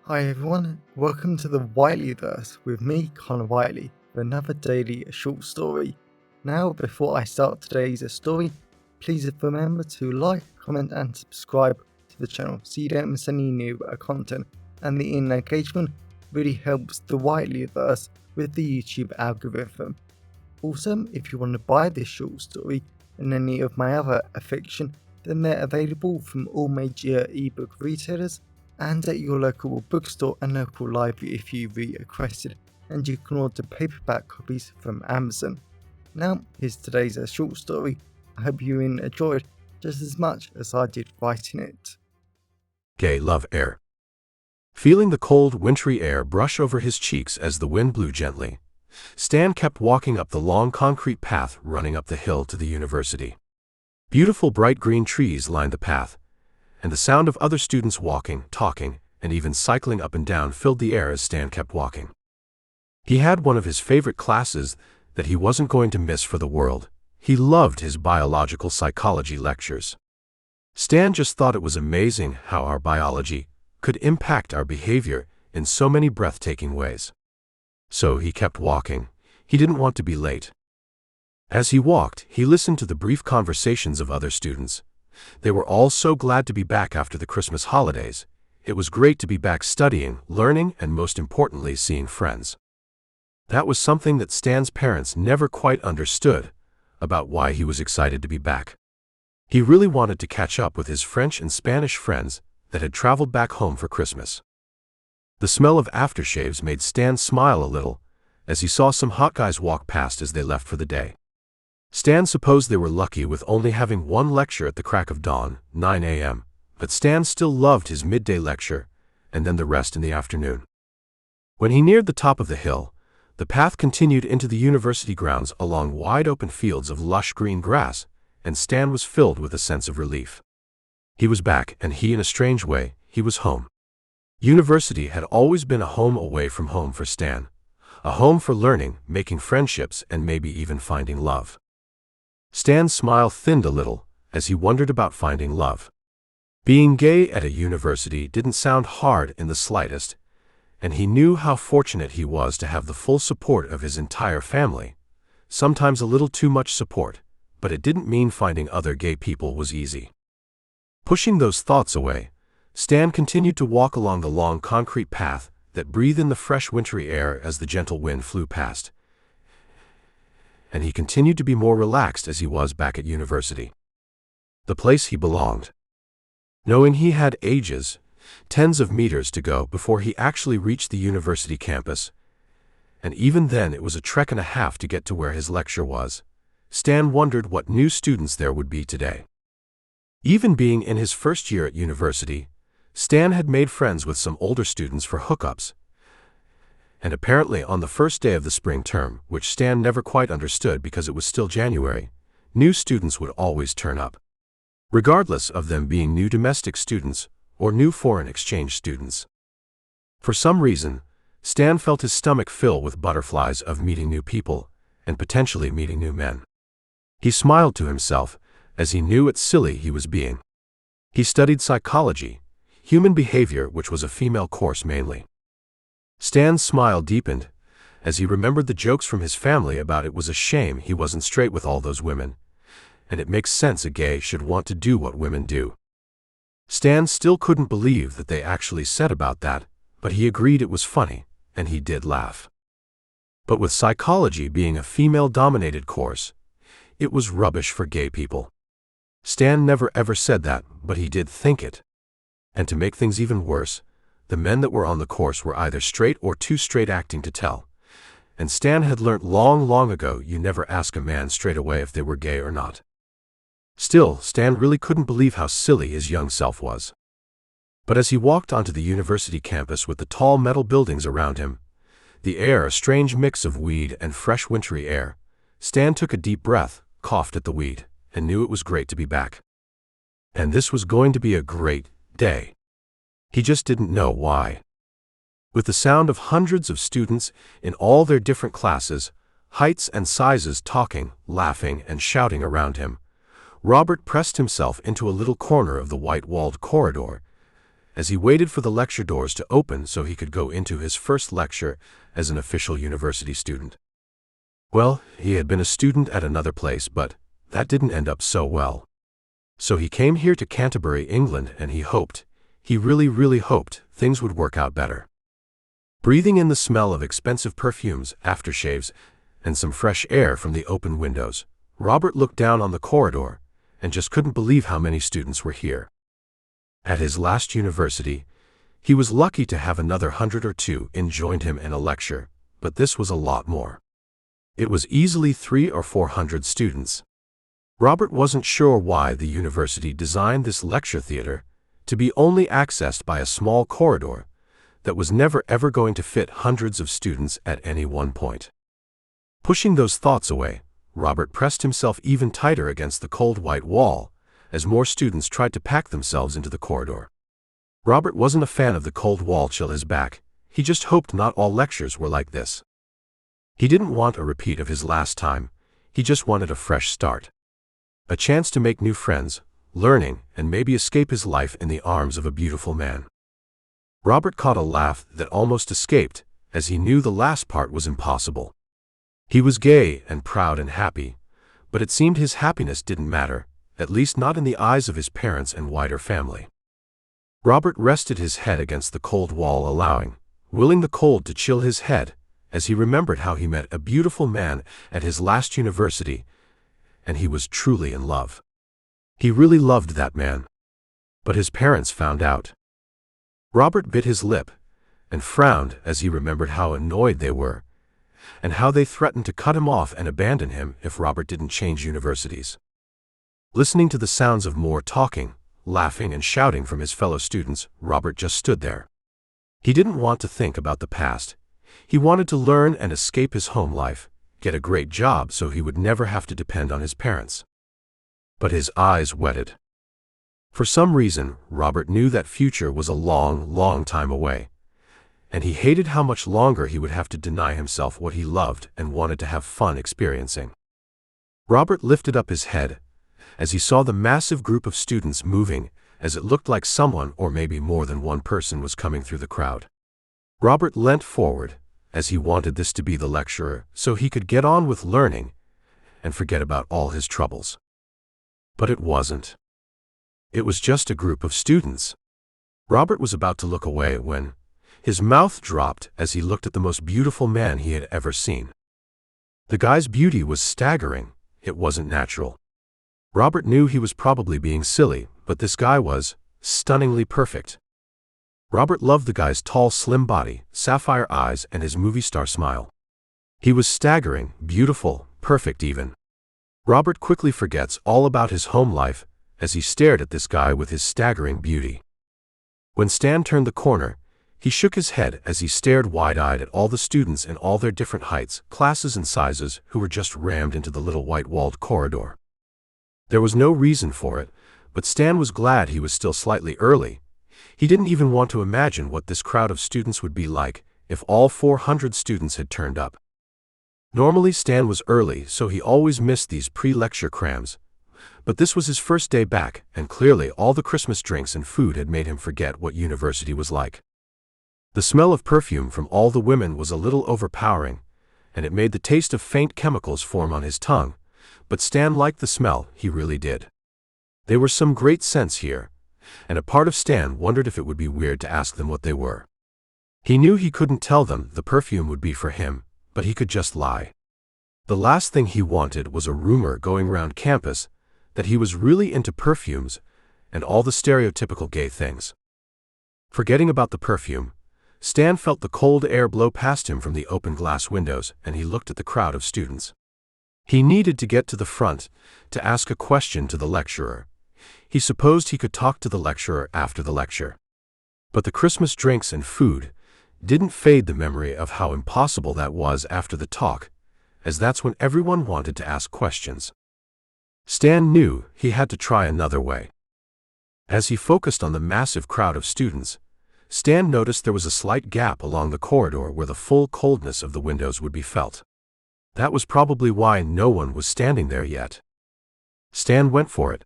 Hi everyone, welcome to the Whiteleyverse with me, Connor Whiteley, for another daily short story. Now, before I start today's story, please remember to like, comment and subscribe to the channel so you don't miss any new content, and the engagement really helps the Whiteleyverse with the YouTube algorithm. Also, if you want to buy this short story and any of my other fiction, then they're available from all major ebook retailers and at your local bookstore and local library if you requested, and you can order paperback copies from Amazon. Now, here's today's short story. I hope you enjoyed just as much as I did writing it. Gay love Heir. Feeling the cold, wintry air brush over his cheeks as the wind blew gently, Stan kept walking up the long concrete path running up the hill to the university. Beautiful bright green trees lined the path, and the sound of other students walking, talking, and even cycling up and down filled the air as Stan kept walking. He had one of his favorite classes that he wasn't going to miss for the world. He loved his biological psychology lectures. Stan just thought it was amazing how our biology could impact our behavior in so many breathtaking ways. So he kept walking. He didn't want to be late. As he walked, he listened to the brief conversations of other students. They were all so glad to be back after the Christmas holidays. It was great to be back studying, learning, and most importantly, seeing friends. That was something that Stan's parents never quite understood about why he was excited to be back. He really wanted to catch up with his French and Spanish friends that had traveled back home for Christmas. The smell of aftershaves made Stan smile a little as he saw some hot guys walk past as they left for the day. Stan supposed they were lucky with only having one lecture at the crack of dawn, 9 a.m., but Stan still loved his midday lecture, and then the rest in the afternoon. When he neared the top of the hill, the path continued into the university grounds along wide open fields of lush green grass, and Stan was filled with a sense of relief. He was back, and in a strange way, he was home. University had always been a home away from home for Stan, a home for learning, making friendships, and maybe even finding love. Stan's smile thinned a little as he wondered about finding love. Being gay at a university didn't sound hard in the slightest, and he knew how fortunate he was to have the full support of his entire family, sometimes a little too much support, but it didn't mean finding other gay people was easy. Pushing those thoughts away, Stan continued to walk along the long concrete path that breathed in the fresh wintry air as the gentle wind flew past, and he continued to be more relaxed as he was back at university. The place he belonged. Knowing he had tens of meters to go before he actually reached the university campus, and even then it was a trek and a half to get to where his lecture was, Stan wondered what new students there would be today. Even being in his first year at university, Stan had made friends with some older students for hookups, and apparently on the first day of the spring term, which Stan never quite understood because it was still January, new students would always turn up, regardless of them being new domestic students or new foreign exchange students. For some reason, Stan felt his stomach fill with butterflies of meeting new people and potentially meeting new men. He smiled to himself as he knew it's silly he was being. He studied psychology, human behavior, which was a female course mainly. Stan's smile deepened as he remembered the jokes from his family about it was a shame he wasn't straight with all those women, and it makes sense a gay should want to do what women do. Stan still couldn't believe that they actually said about that, but he agreed it was funny, and he did laugh. But with psychology being a female-dominated course, it was rubbish for gay people. Stan never ever said that, but he did think it. And to make things even worse, the men that were on the course were either straight or too straight acting to tell. And Stan had learnt long ago you never ask a man straight away if they were gay or not. Still, Stan really couldn't believe how silly his young self was. But as he walked onto the university campus with the tall metal buildings around him, the air a strange mix of weed and fresh wintry air, Stan took a deep breath, coughed at the weed, and knew it was great to be back. And this was going to be a great day. He just didn't know why. With the sound of hundreds of students in all their different classes, heights and sizes talking, laughing, and shouting around him, Robert pressed himself into a little corner of the white-walled corridor as he waited for the lecture doors to open so he could go into his first lecture as an official university student. Well, he had been a student at another place, but that didn't end up so well. So he came here to Canterbury, England, and he really hoped, things would work out better. Breathing in the smell of expensive perfumes, aftershaves, and some fresh air from the open windows, Robert looked down on the corridor and just couldn't believe how many students were here. At his last university, he was lucky to have another 100 or 2 joined him in a lecture, but this was a lot more. It was easily 300 or 400 students. Robert wasn't sure why the university designed this lecture theater to be only accessed by a small corridor that was never ever going to fit hundreds of students at any one point. Pushing those thoughts away, Robert pressed himself even tighter against the cold white wall as more students tried to pack themselves into the corridor. Robert wasn't a fan of the cold wall chill his back. He just hoped not all lectures were like this. He didn't want a repeat of his last time. He just wanted a fresh start. A chance to make new friends, learning, and maybe escape his life in the arms of a beautiful man. Robert caught a laugh that almost escaped, as he knew the last part was impossible. He was gay and proud and happy, but it seemed his happiness didn't matter, at least not in the eyes of his parents and wider family. Robert rested his head against the cold wall, willing the cold to chill his head, as he remembered how he met a beautiful man at his last university, and he was truly in love. He really loved that man. But his parents found out. Robert bit his lip and frowned as he remembered how annoyed they were, and how they threatened to cut him off and abandon him if Robert didn't change universities. Listening to the sounds of more talking, laughing, and shouting from his fellow students, Robert just stood there. He didn't want to think about the past. He wanted to learn and escape his home life, get a great job so he would never have to depend on his parents. But his eyes wetted. For some reason, Robert knew that future was a long time away, and he hated how much longer he would have to deny himself what he loved and wanted to have fun experiencing. Robert lifted up his head as he saw the massive group of students moving, as it looked like someone or maybe more than one person was coming through the crowd. Robert leant forward, as he wanted this to be the lecturer so he could get on with learning and forget about all his troubles. But it wasn't. It was just a group of students. Robert was about to look away when his mouth dropped as he looked at the most beautiful man he had ever seen. The guy's beauty was staggering. It wasn't natural. Robert knew he was probably being silly, but this guy was stunningly perfect. Robert loved the guy's tall, slim body, sapphire eyes, and his movie star smile. He was staggering, beautiful, perfect even. Robert quickly forgets all about his home life as he stared at this guy with his staggering beauty. When Stan turned the corner, he shook his head as he stared wide-eyed at all the students in all their different heights, classes, and sizes who were just rammed into the little white-walled corridor. There was no reason for it, but Stan was glad he was still slightly early. He didn't even want to imagine what this crowd of students would be like if all 400 students had turned up. Normally Stan was early, so he always missed these pre-lecture crams. But this was his first day back, and clearly all the Christmas drinks and food had made him forget what university was like. The smell of perfume from all the women was a little overpowering, and it made the taste of faint chemicals form on his tongue, but Stan liked the smell, he really did. There were some great scents here, and a part of Stan wondered if it would be weird to ask them what they were. He knew he couldn't tell them the perfume would be for him, but he could just lie. The last thing he wanted was a rumor going around campus that he was really into perfumes and all the stereotypical gay things. Forgetting about the perfume, Stan felt the cold air blow past him from the open glass windows, and he looked at the crowd of students. He needed to get to the front to ask a question to the lecturer. He supposed he could talk to the lecturer after the lecture. But the Christmas drinks and food didn't fade the memory of how impossible that was after the talk, as that's when everyone wanted to ask questions. Stan knew he had to try another way. As he focused on the massive crowd of students, Stan noticed there was a slight gap along the corridor where the full coldness of the windows would be felt. That was probably why no one was standing there yet. Stan went for it.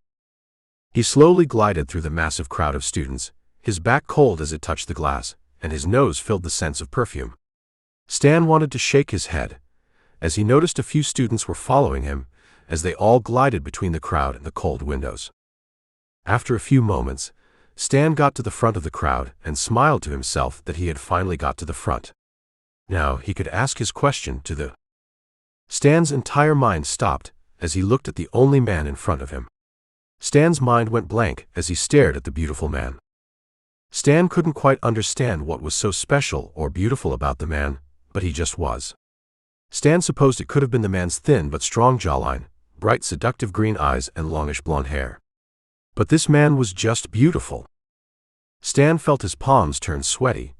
He slowly glided through the massive crowd of students, his back cold as it touched the glass, and his nose filled the sense of perfume. Stan wanted to shake his head, as he noticed a few students were following him, as they all glided between the crowd and the cold windows. After a few moments, Stan got to the front of the crowd and smiled to himself that he had finally got to the front. Now he could ask his question to the... Stan's entire mind stopped as he looked at the only man in front of him. Stan's mind went blank as he stared at the beautiful man. Stan couldn't quite understand what was so special or beautiful about the man, but he just was. Stan supposed it could have been the man's thin but strong jawline, bright seductive green eyes and longish blonde hair. But this man was just beautiful. Stan felt his palms turn sweaty,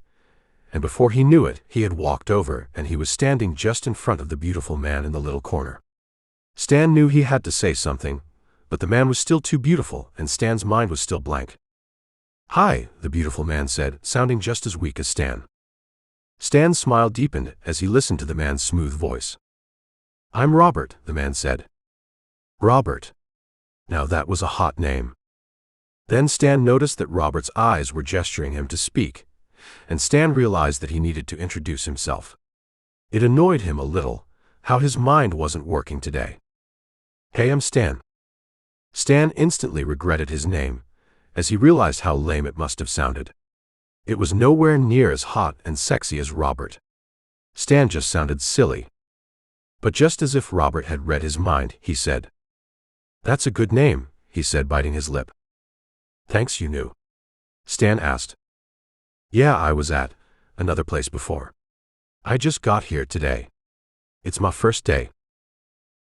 and before he knew it, he had walked over and he was standing just in front of the beautiful man in the little corner. Stan knew he had to say something, but the man was still too beautiful and Stan's mind was still blank. "Hi," the beautiful man said, sounding just as weak as Stan. Stan's smile deepened as he listened to the man's smooth voice. "I'm Robert," the man said. Robert. Now that was a hot name. Then Stan noticed that Robert's eyes were gesturing him to speak, and Stan realized that he needed to introduce himself. It annoyed him a little how his mind wasn't working today. "Hey, I'm Stan." Stan instantly regretted his name, as he realized how lame it must have sounded. It was nowhere near as hot and sexy as Robert. Stan just sounded silly. But just as if Robert had read his mind, he said, "That's a good name," he said, biting his lip. "Thanks, you knew?" Stan asked. "Yeah, I was at another place before. I just got here today. It's my first day."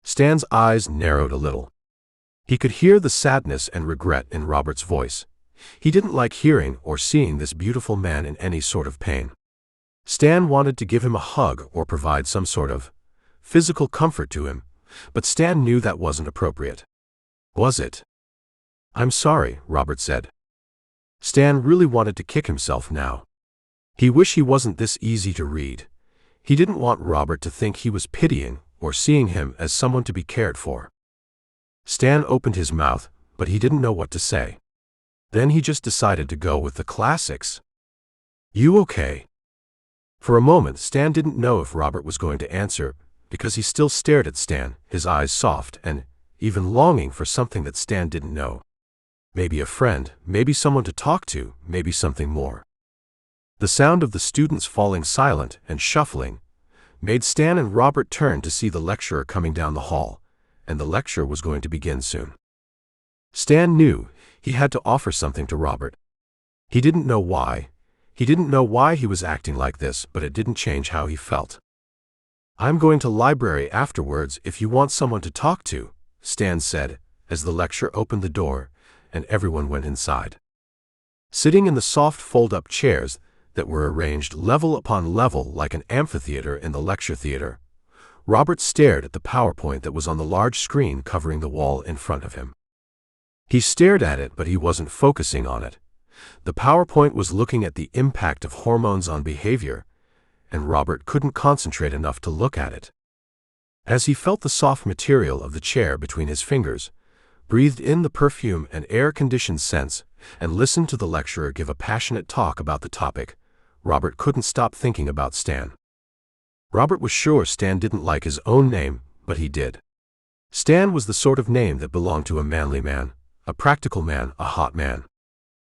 Stan's eyes narrowed a little. He could hear the sadness and regret in Robert's voice. He didn't like hearing or seeing this beautiful man in any sort of pain. Stan wanted to give him a hug or provide some sort of physical comfort to him, but Stan knew that wasn't appropriate. Was it? "I'm sorry," Robert said. Stan really wanted to kick himself now. He wished he wasn't this easy to read. He didn't want Robert to think he was pitying or seeing him as someone to be cared for. Stan opened his mouth, but he didn't know what to say. Then he just decided to go with the classics. "You okay?" For a moment, Stan didn't know if Robert was going to answer, because he still stared at Stan, his eyes soft and even longing for something that Stan didn't know. Maybe a friend, maybe someone to talk to, maybe something more. The sound of the students falling silent and shuffling made Stan and Robert turn to see the lecturer coming down the hall, and the lecture was going to begin soon. Stan knew he had to offer something to Robert. He didn't know why. He didn't know why he was acting like this, but it didn't change how he felt. "I'm going to library afterwards if you want someone to talk to," Stan said, as the lecturer opened the door, and everyone went inside. Sitting in the soft fold-up chairs that were arranged level upon level like an amphitheater in the lecture theater, Robert stared at the PowerPoint that was on the large screen covering the wall in front of him. He stared at it, but he wasn't focusing on it. The PowerPoint was looking at the impact of hormones on behavior, and Robert couldn't concentrate enough to look at it. As he felt the soft material of the chair between his fingers, breathed in the perfume and air-conditioned scents, and listened to the lecturer give a passionate talk about the topic, Robert couldn't stop thinking about Stan. Robert was sure Stan didn't like his own name, but he did. Stan was the sort of name that belonged to a manly man, a practical man, a hot man.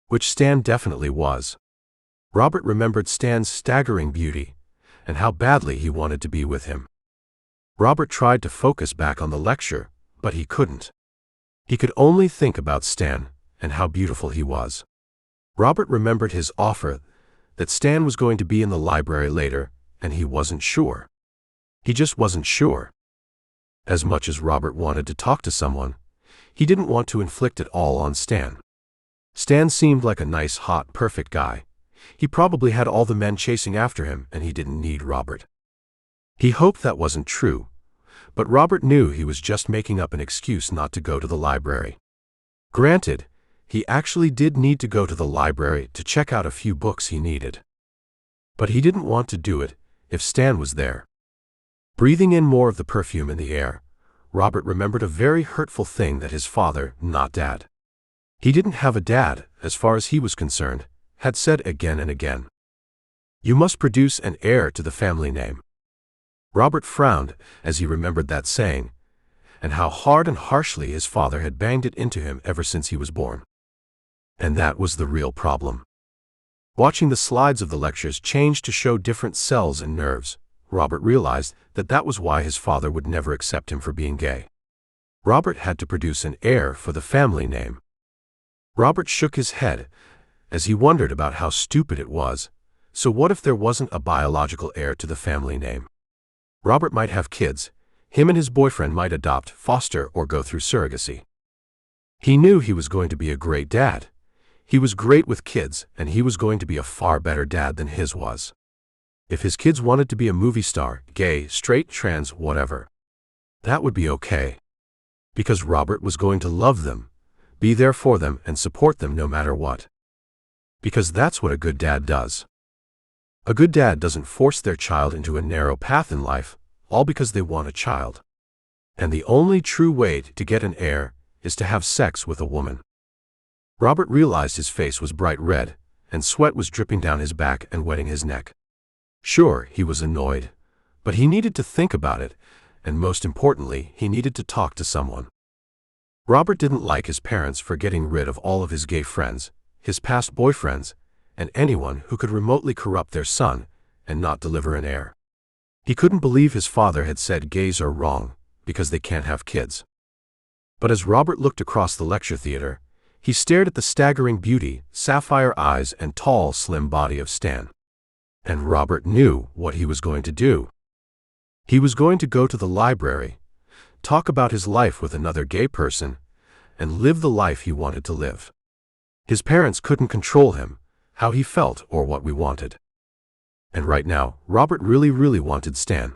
Which Stan definitely was. Robert remembered Stan's staggering beauty, and how badly he wanted to be with him. Robert tried to focus back on the lecture, but he couldn't. He could only think about Stan, and how beautiful he was. Robert remembered his offer, that Stan was going to be in the library later, and he wasn't sure. He just wasn't sure. As much as Robert wanted to talk to someone, he didn't want to inflict it all on Stan. Stan seemed like a nice, hot, perfect guy. He probably had all the men chasing after him, and he didn't need Robert. He hoped that wasn't true, but Robert knew he was just making up an excuse not to go to the library. Granted, he actually did need to go to the library to check out a few books he needed. But he didn't want to do it if Stan was there. Breathing in more of the perfume in the air, Robert remembered a very hurtful thing that his father, not dad. He didn't have a dad, as far as he was concerned, had said again and again. You must produce an heir to the family name. Robert frowned as he remembered that saying, and how hard and harshly his father had banged it into him ever since he was born. And that was the real problem. Watching the slides of the lectures change to show different cells and nerves, Robert realized that that was why his father would never accept him for being gay. Robert had to produce an heir for the family name. Robert shook his head as he wondered about how stupid it was. So what if there wasn't a biological heir to the family name? Robert might have kids. Him and his boyfriend might adopt, foster, or go through surrogacy. He knew he was going to be a great dad. He was great with kids, and he was going to be a far better dad than his was. If his kids wanted to be a movie star, gay, straight, trans, whatever, that would be okay. Because Robert was going to love them, be there for them, and support them no matter what. Because that's what a good dad does. A good dad doesn't force their child into a narrow path in life, all because they want a child. And the only true way to get an heir is to have sex with a woman. Robert realized his face was bright red, and sweat was dripping down his back and wetting his neck. Sure, he was annoyed, but he needed to think about it, and most importantly, he needed to talk to someone. Robert didn't like his parents for getting rid of all of his gay friends, his past boyfriends, and anyone who could remotely corrupt their son and not deliver an heir. He couldn't believe his father had said gays are wrong because they can't have kids. But as Robert looked across the lecture theater, he stared at the staggering beauty, sapphire eyes, and tall, slim body of Stan. And Robert knew what he was going to do. He was going to go to the library, talk about his life with another gay person, and live the life he wanted to live. His parents couldn't control him, how he felt, or what we wanted. And right now, Robert really wanted Stan.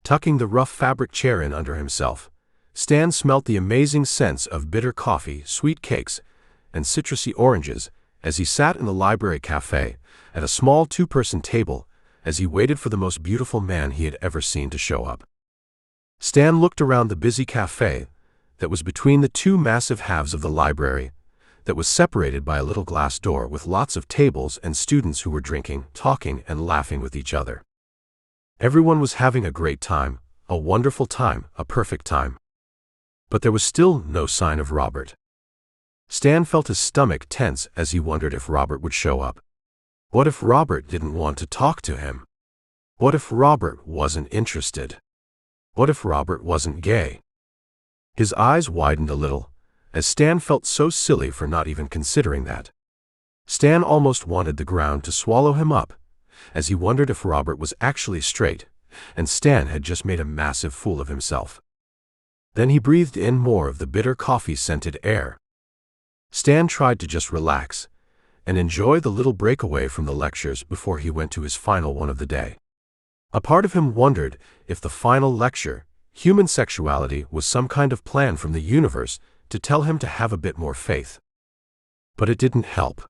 Tucking the rough fabric chair in under himself, Stan smelt the amazing scents of bitter coffee, sweet cakes, and citrusy oranges as he sat in the library cafe at a small two-person table as he waited for the most beautiful man he had ever seen to show up. Stan looked around the busy cafe that was between the two massive halves of the library, that was separated by a little glass door with lots of tables and students who were drinking, talking, and laughing with each other. Everyone was having a great time, a wonderful time, a perfect time. But there was still no sign of Robert. Stan felt his stomach tense as he wondered if Robert would show up. What if Robert didn't want to talk to him? What if Robert wasn't interested? What if Robert wasn't gay? His eyes widened a little, as Stan felt so silly for not even considering that. Stan almost wanted the ground to swallow him up, as he wondered if Robert was actually straight, and Stan had just made a massive fool of himself. Then he breathed in more of the bitter coffee-scented air. Stan tried to just relax and enjoy the little breakaway from the lectures before he went to his final one of the day. A part of him wondered if the final lecture, human sexuality, was some kind of plan from the universe to tell him to have a bit more faith. But it didn't help.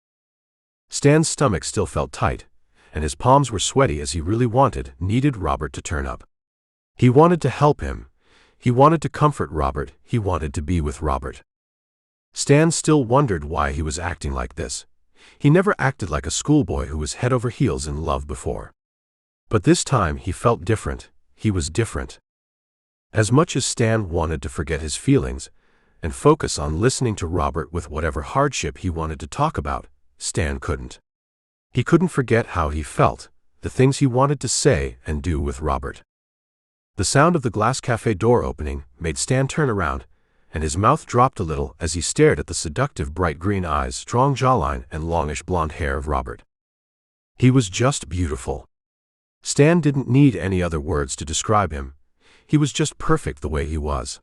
Stan's stomach still felt tight, and his palms were sweaty as he really needed Robert to turn up. He wanted to help him. He wanted to comfort Robert. He wanted to be with Robert. Stan still wondered why he was acting like this. He never acted like a schoolboy who was head over heels in love before. But this time he felt different. He was different. As much as Stan wanted to forget his feelings and focus on listening to Robert with whatever hardship he wanted to talk about, Stan couldn't. He couldn't forget how he felt, the things he wanted to say and do with Robert. The sound of the glass cafe door opening made Stan turn around, and his mouth dropped a little as he stared at the seductive bright green eyes, strong jawline, and longish blonde hair of Robert. He was just beautiful. Stan didn't need any other words to describe him. He was just perfect the way he was.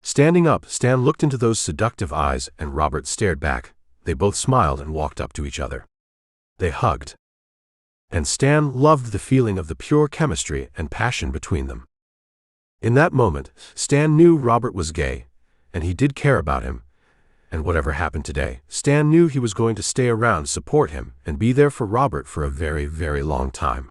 Standing up, Stan looked into those seductive eyes, and Robert stared back. They both smiled and walked up to each other. They hugged. And Stan loved the feeling of the pure chemistry and passion between them. In that moment, Stan knew Robert was gay, and he did care about him. And whatever happened today, Stan knew he was going to stay around, support him, and be there for Robert for a very long time.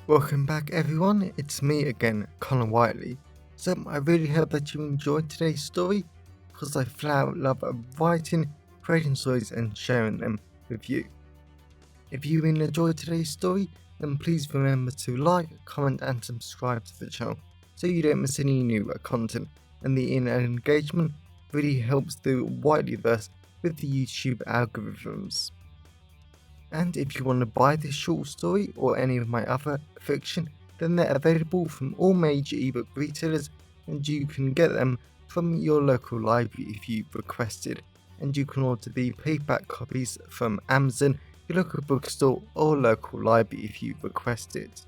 Welcome back everyone, it's me again, Colin Whiteley. So I really hope that you enjoyed today's story, because I flat out love writing creating stories and sharing them with you. If you enjoyed today's story, then please remember to like, comment and subscribe to the channel so you don't miss any new content, and the engagement really helps the Whiteleyverse with the YouTube algorithms. And if you want to buy this short story or any of my other fiction, then they're available from all major ebook retailers, and you can get them from your local library if you requested, and you can order the paperback copies from Amazon, your local bookstore or local library if you request it.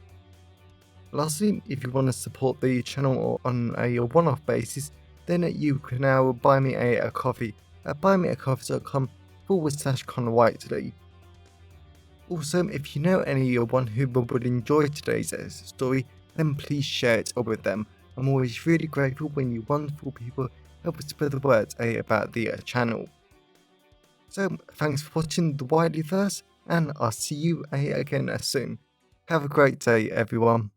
Lastly, if you want to support the channel on a one-off basis, then you can now buy me a coffee at buymeacoffee.com/ConnorWhiteley. Also, if you know anyone who would enjoy today's story, then please share it with them. I'm always really grateful when you wonderful people help spread the word about the channel. So, thanks for watching the Whiteleyverse, and I'll see you again soon. Have a great day, everyone.